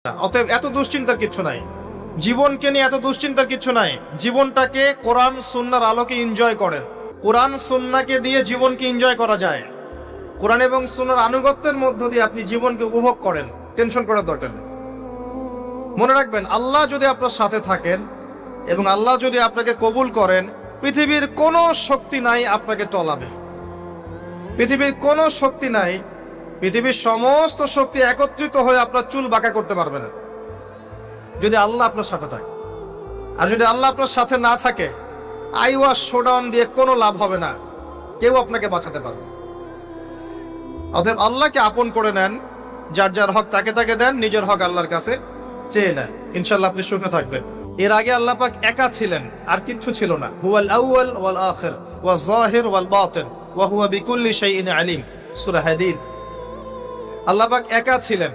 অতএব এত দুশ্চিন্তার কিছু নাই, জীবনকে নিয়ে এত দুশ্চিন্তার কিছু নাই। জীবনটাকে কোরআন সুন্নাহর আলোকে এনজয় করেন। কোরআন সুন্নাহকে দিয়ে জীবনকে এনজয় করা যায়। কোরআন এবং সুন্নাহর আনুগত্যের মধ্য দিয়ে আপনি জীবনকে উপভোগ করেন, টেনশন করার দরকার নেই। মনে রাখবেন, আল্লাহ যদি আপনার সাথে থাকেন এবং আল্লাহ যদি আপনাকে কবুল করেন, পৃথিবীর কোনো শক্তি নাই আপনাকে টলাবে। পৃথিবীর কোনো শক্তি নাই, পৃথিবীর সমস্ত শক্তি একত্রিত হয়ে আপনার চুল বাঁকা করতে পারবে না, যদি আল্লাহ আপনার সাথে থাকে। আর যদি আল্লাহ আপনার সাথে না থাকে, আইওয়াস শোডাউন দিয়ে কোনো লাভ হবে না, কেউ আপনাকে বাঁচাতে পারবে। অতএব আল্লাহকে আপন করে নেন, যার যার হক তাকে তাকে দেন, নিজের হক আল্লাহর কাছে চেয়ে নেন, ইনশাআল্লাহ আপনি সুখে থাকবেন। এর আগে আল্লাহ পাক একা ছিলেন, আর কিচ্ছু ছিল না। হুয়াল আউয়াল ওয়াল আখির ওয়াল যাহির ওয়াল বাতিন ওয়া হুয়া বিকুল্লি শাইইন আলিম, সূরা হাদীদ। আল্লাহ পাক একা ছিলেন,